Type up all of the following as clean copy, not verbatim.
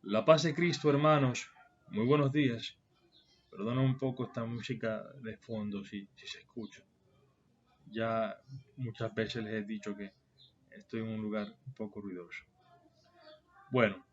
La paz de Cristo, hermanos. Muy buenos días. Perdona un poco esta música de fondo si se escucha. Ya muchas veces les he dicho que estoy en un lugar un poco ruidoso. Bueno,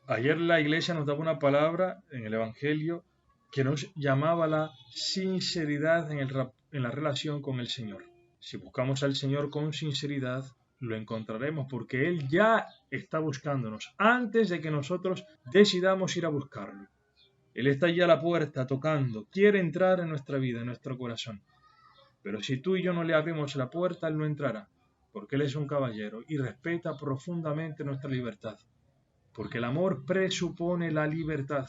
ayer la iglesia nos daba una palabra en el Evangelio que nos llamaba la sinceridad en la relación con el Señor. Si buscamos al Señor con sinceridad, lo encontraremos porque Él ya está buscándonos antes de que nosotros decidamos ir a buscarlo. Él está ya a la puerta tocando, quiere entrar en nuestra vida, en nuestro corazón. Pero si tú y yo no le abrimos la puerta, Él no entrará, porque Él es un caballero y respeta profundamente nuestra libertad. Porque el amor presupone la libertad.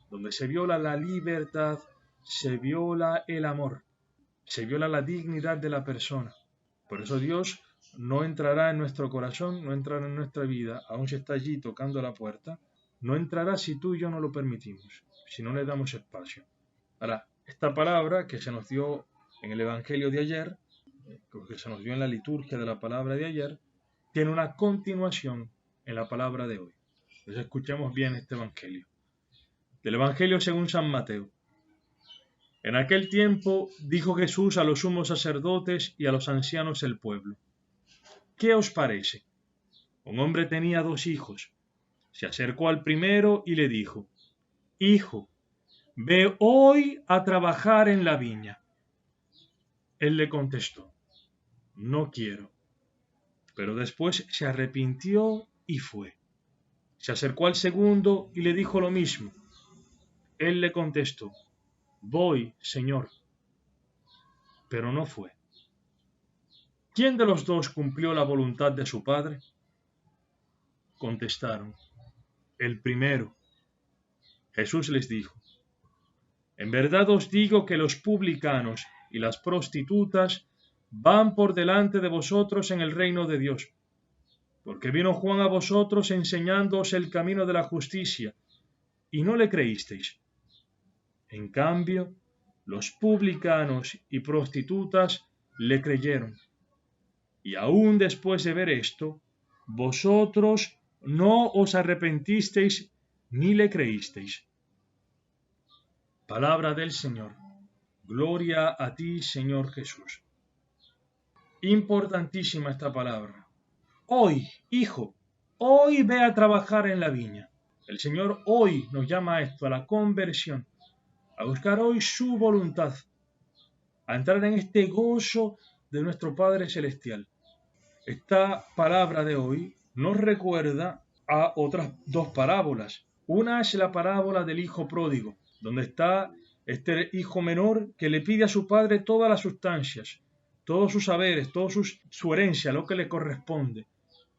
Donde se viola la libertad, se viola el amor. Se viola la dignidad de la persona. Por eso Dios no entrará en nuestro corazón, no entrará en nuestra vida, aun si está allí tocando la puerta, no entrará si tú y yo no lo permitimos, si no le damos espacio. Ahora, esta palabra que se nos dio en el Evangelio de ayer, que se nos dio en la liturgia de la palabra de ayer, tiene una continuación en la palabra de hoy. Entonces escuchemos bien este Evangelio. Del Evangelio según San Mateo. En aquel tiempo dijo Jesús a los sumos sacerdotes y a los ancianos del pueblo: ¿Qué os parece? Un hombre tenía 2 hijos. Se acercó al primero y le dijo: Hijo, ve hoy a trabajar en la viña. Él le contestó: No quiero. Pero después se arrepintió y fue. Se acercó al segundo y le dijo lo mismo. Él le contestó: Voy, Señor. Pero no fue. ¿Quién de los 2 cumplió la voluntad de su padre? Contestaron: El primero. Jesús les dijo: En verdad os digo que los publicanos y las prostitutas van por delante de vosotros en el reino de Dios. Porque vino Juan a vosotros enseñándoos el camino de la justicia, y no le creísteis. En cambio, los publicanos y prostitutas le creyeron. Y aún después de ver esto, vosotros no os arrepentisteis ni le creísteis. Palabra del Señor. Gloria a ti, Señor Jesús. Importantísima esta palabra. Hoy, hijo, hoy ve a trabajar en la viña. El Señor hoy nos llama a esto, a la conversión, a buscar hoy su voluntad, a entrar en este gozo de nuestro Padre Celestial. Esta palabra de hoy nos recuerda a otras 2 parábolas. Una es la parábola del hijo pródigo, donde está este hijo menor que le pide a su padre todas las sustancias, todos sus saberes, toda su herencia, lo que le corresponde,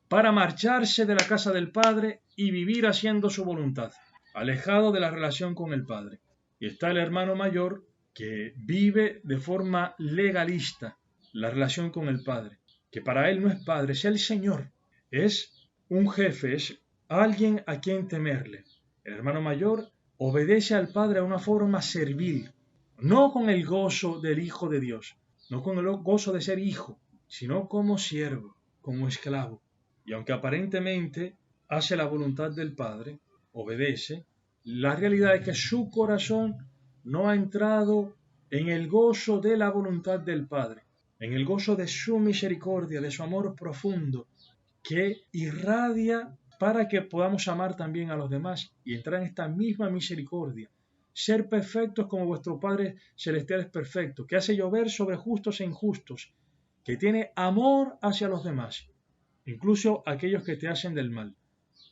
para marcharse de la casa del padre y vivir haciendo su voluntad, alejado de la relación con el padre. Y está el hermano mayor que vive de forma legalista la relación con el padre, que para él no es padre, es el Señor, es un jefe, es alguien a quien temerle. El hermano mayor obedece al padre de una forma servil, no con el gozo del Hijo de Dios, no con el gozo de ser hijo, sino como siervo, como esclavo. Y aunque aparentemente hace la voluntad del Padre, obedece, la realidad es que su corazón no ha entrado en el gozo de la voluntad del Padre, en el gozo de su misericordia, de su amor profundo, que irradia para que podamos amar también a los demás y entrar en esta misma misericordia. Ser perfectos como vuestro Padre Celestial es perfecto, que hace llover sobre justos e injustos, que tiene amor hacia los demás, incluso aquellos que te hacen del mal,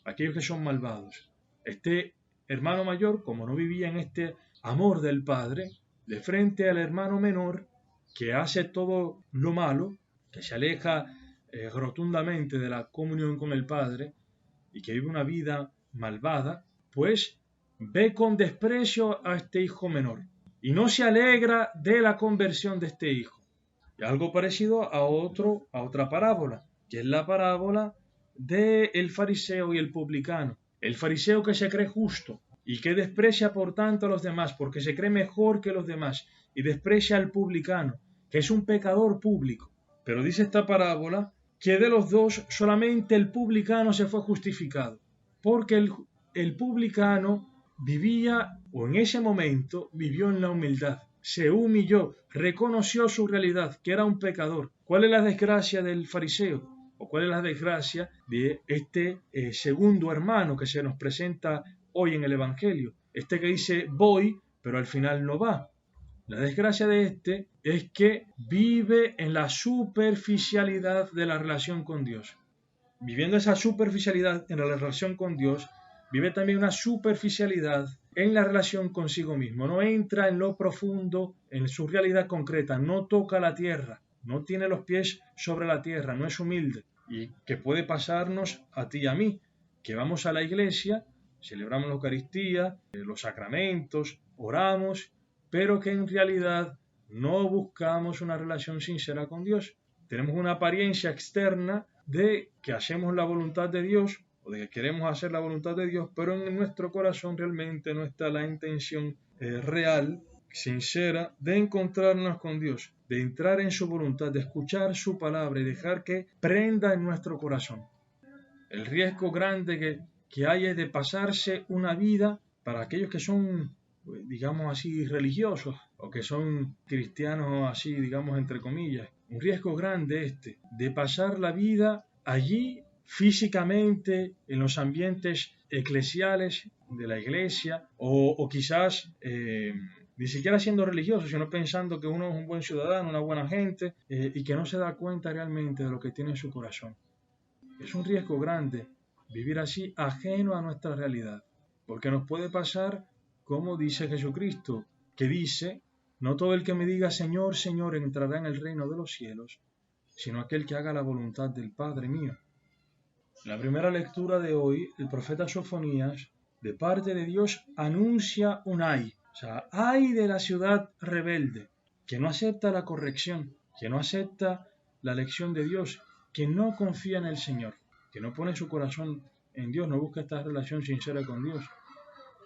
aquellos que son malvados. Este hermano mayor, como no vivía en este amor del Padre, de frente al hermano menor, que hace todo lo malo, que se aleja rotundamente de la comunión con el Padre y que vive una vida malvada, pues ve con desprecio a este hijo menor y no se alegra de la conversión de este hijo. Y algo parecido a otra parábola, que es la parábola del fariseo y el publicano. El fariseo que se cree justo y que desprecia por tanto a los demás porque se cree mejor que los demás y desprecia al publicano, que es un pecador público. Pero dice esta parábola que de los dos solamente el publicano se fue justificado, porque el publicano vivía, o en ese momento vivió en la humildad, se humilló, reconoció su realidad, que era un pecador. ¿Cuál es la desgracia del fariseo? ¿O cuál es la desgracia de este segundo hermano que se nos presenta hoy en el Evangelio? Este que dice voy, pero al final no va. La desgracia de este es que vive en la superficialidad de la relación con Dios. Viviendo esa superficialidad en la relación con Dios, vive también una superficialidad en la relación consigo mismo. No entra en lo profundo, en su realidad concreta, no toca la tierra, no tiene los pies sobre la tierra, no es humilde. Y que puede pasarnos a ti y a mí, que vamos a la iglesia, celebramos la Eucaristía, los sacramentos, oramos, pero que en realidad no buscamos una relación sincera con Dios. Tenemos una apariencia externa de que hacemos la voluntad de Dios o de que queremos hacer la voluntad de Dios, pero en nuestro corazón realmente no está la intención real, sincera, de encontrarnos con Dios, de entrar en su voluntad, de escuchar su palabra y dejar que prenda en nuestro corazón. El riesgo grande que hay es de pasarse una vida para aquellos que son, digamos así, religiosos o que son cristianos así, digamos, entre comillas. Un riesgo grande de pasar la vida allí físicamente en los ambientes eclesiales de la iglesia o quizás ni siquiera siendo religioso, sino pensando que uno es un buen ciudadano, una buena gente y que no se da cuenta realmente de lo que tiene en su corazón. Es un riesgo grande vivir así ajeno a nuestra realidad, porque nos puede pasar como dice Jesucristo, que dice, no todo el que me diga Señor, Señor entrará en el reino de los cielos, sino aquel que haga la voluntad del Padre mío. En la primera lectura de hoy, el profeta Sofonías, de parte de Dios, anuncia un ay. O sea, ay de la ciudad rebelde, que no acepta la corrección, que no acepta la lección de Dios, que no confía en el Señor, que no pone su corazón en Dios, no busca esta relación sincera con Dios.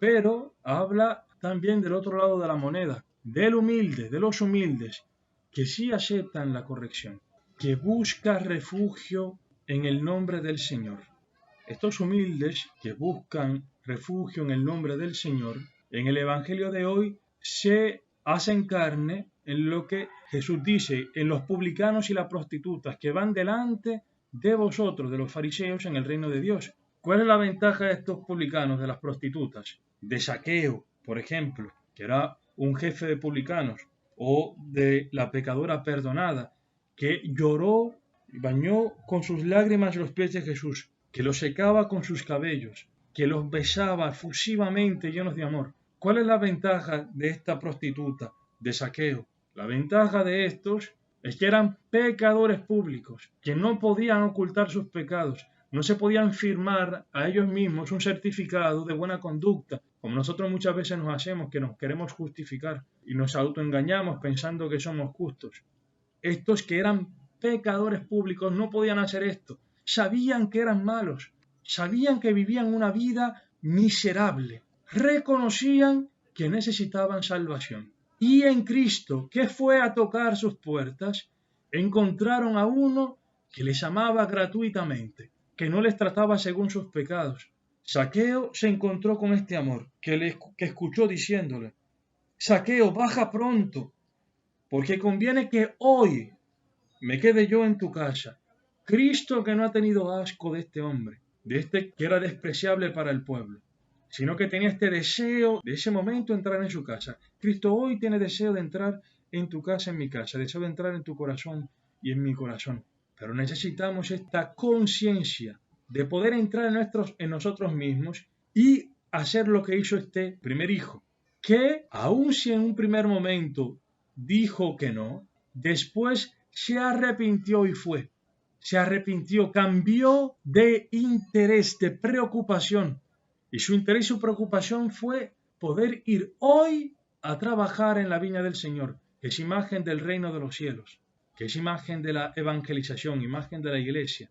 Pero habla también del otro lado de la moneda, del humilde, de los humildes, que sí aceptan la corrección, que busca refugio en el nombre del Señor. Estos humildes que buscan refugio en el nombre del Señor, en el Evangelio de hoy se hacen carne en lo que Jesús dice, en los publicanos y las prostitutas que van delante de vosotros, de los fariseos, en el reino de Dios. ¿Cuál es la ventaja de estos publicanos, de las prostitutas? De Zaqueo, por ejemplo, que era un jefe de publicanos, o de la pecadora perdonada, que lloró y bañó con sus lágrimas los pies de Jesús, que los secaba con sus cabellos, que los besaba efusivamente llenos de amor. ¿Cuál es la ventaja de esta prostituta, de Zaqueo? La ventaja de estos es que eran pecadores públicos, que no podían ocultar sus pecados, no se podían firmar a ellos mismos un certificado de buena conducta, como nosotros muchas veces nos hacemos, que nos queremos justificar y nos autoengañamos pensando que somos justos. Estos que eran pecadores públicos no podían hacer esto, sabían que eran malos, sabían que vivían una vida miserable, reconocían que necesitaban salvación. Y en Cristo, que fue a tocar sus puertas, encontraron a uno que les amaba gratuitamente, que no les trataba según sus pecados. Zaqueo se encontró con este amor, que escuchó diciéndole, Zaqueo, baja pronto, porque conviene que hoy me quede yo en tu casa. Cristo que no ha tenido asco de este hombre, de este que era despreciable para el pueblo, sino que tenía este deseo de ese momento entrar en su casa. Cristo hoy tiene deseo de entrar en tu casa, en mi casa, deseo de entrar en tu corazón y en mi corazón. Pero necesitamos esta conciencia de poder entrar en nosotros mismos y hacer lo que hizo este primer hijo, que aun si en un primer momento dijo que no, después se arrepintió y fue. Se arrepintió, cambió de interés, de preocupación. Y su interés y su preocupación fue poder ir hoy a trabajar en la viña del Señor, que es imagen del reino de los cielos, que es imagen de la evangelización, imagen de la iglesia.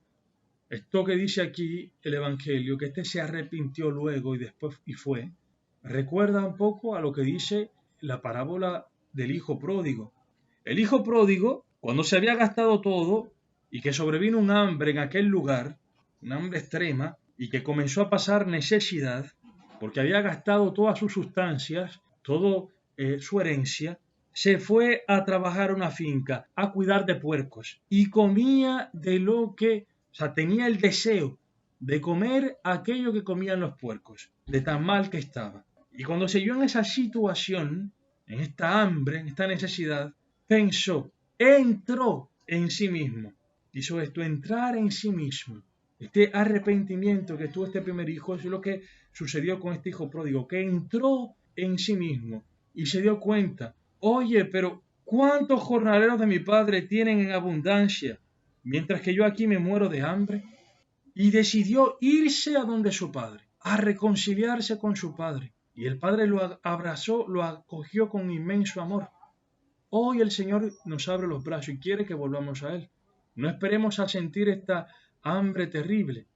Esto que dice aquí el Evangelio, que este se arrepintió luego y después y fue, recuerda un poco a lo que dice la parábola del hijo pródigo. El hijo pródigo, cuando se había gastado todo y que sobrevino un hambre en aquel lugar, un hambre extrema, y que comenzó a pasar necesidad, porque había gastado todas sus sustancias, toda su herencia, se fue a trabajar a una finca, a cuidar de puercos, y comía de lo que, o sea, tenía el deseo de comer aquello que comían los puercos, de tan mal que estaba. Y cuando se vio en esa situación, en esta hambre, en esta necesidad, pensó, entró en sí mismo. Hizo esto, entrar en sí mismo. Este arrepentimiento que tuvo este primer hijo es lo que sucedió con este hijo pródigo, que entró en sí mismo y se dio cuenta, oye, pero ¿cuántos jornaleros de mi padre tienen en abundancia, mientras que yo aquí me muero de hambre? Y decidió irse a donde su padre, a reconciliarse con su padre. Y el padre lo abrazó, lo acogió con inmenso amor. Hoy el Señor nos abre los brazos y quiere que volvamos a Él. No esperemos a sentir esta hambre terrible.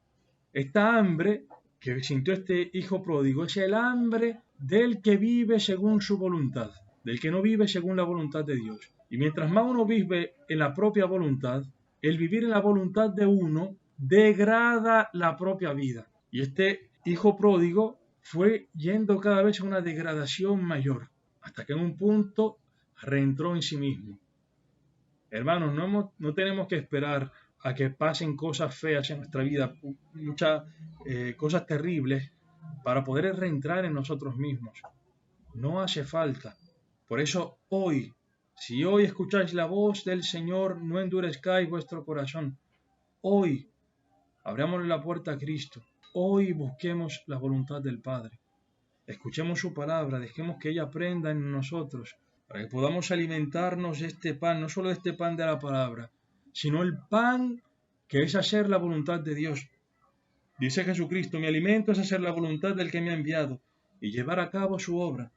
Esta hambre que sintió este hijo pródigo es el hambre del que vive según su voluntad, del que no vive según la voluntad de Dios. Y mientras más uno vive en la propia voluntad, el vivir en la voluntad de uno degrada la propia vida. Y este hijo pródigo fue yendo cada vez a una degradación mayor, hasta que en un punto reentró en sí mismo. Hermanos, no tenemos que esperar a que pasen cosas feas en nuestra vida, muchas cosas terribles, para poder reentrar en nosotros mismos. No hace falta. Por eso hoy, si hoy escucháis la voz del Señor, no endurezcáis vuestro corazón. Hoy, abrámosle la puerta a Cristo. Hoy busquemos la voluntad del Padre. Escuchemos su palabra, dejemos que ella aprenda en nosotros, para que podamos alimentarnos de este pan, no solo de este pan de la palabra, sino el pan que es hacer la voluntad de Dios. Dice Jesucristo, mi alimento es hacer la voluntad del que me ha enviado y llevar a cabo su obra.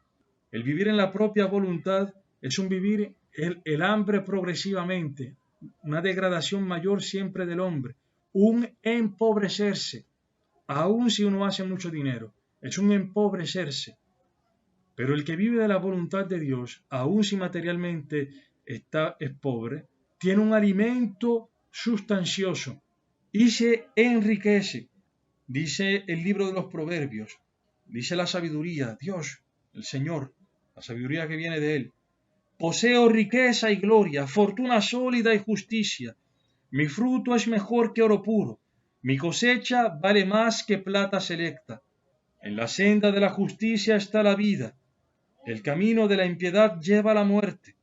El vivir en la propia voluntad es un vivir el hambre progresivamente, una degradación mayor siempre del hombre, un empobrecerse, aun si uno hace mucho dinero, es un empobrecerse. Pero el que vive de la voluntad de Dios, aun si materialmente es pobre, tiene un alimento sustancioso y se enriquece. Dice el libro de los Proverbios, dice la sabiduría, Dios, el Señor, la sabiduría que viene de Él. Poseo riqueza y gloria, fortuna sólida y justicia. Mi fruto es mejor que oro puro. Mi cosecha vale más que plata selecta. En la senda de la justicia está la vida. El camino de la impiedad lleva a la muerte.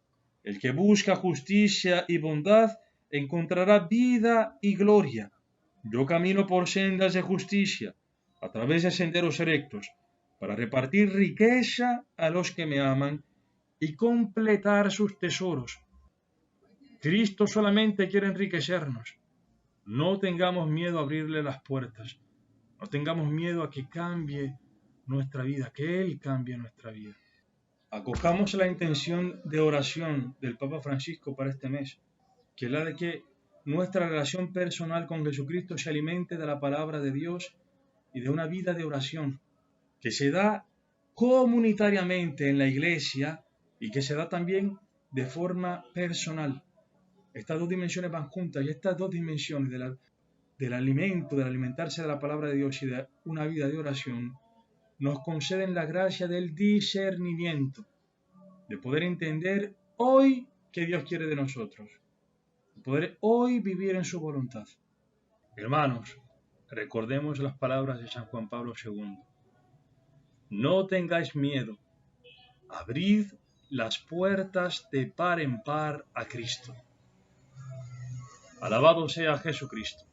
El que busca justicia y bondad encontrará vida y gloria. Yo camino por sendas de justicia, a través de senderos rectos, para repartir riqueza a los que me aman y completar sus tesoros. Cristo solamente quiere enriquecernos. No tengamos miedo a abrirle las puertas. No tengamos miedo a que cambie nuestra vida, que Él cambie nuestra vida. Acojamos la intención de oración del Papa Francisco para este mes, que es la de que nuestra relación personal con Jesucristo se alimente de la palabra de Dios y de una vida de oración, que se da comunitariamente en la iglesia y que se da también de forma personal. Estas dos dimensiones van juntas y estas dos dimensiones del alimento, del alimentarse de la palabra de Dios y de una vida de oración, nos conceden la gracia del discernimiento, de poder entender hoy qué Dios quiere de nosotros, de poder hoy vivir en su voluntad. Hermanos, recordemos las palabras de San Juan Pablo II. No tengáis miedo, abrid las puertas de par en par a Cristo. Alabado sea Jesucristo.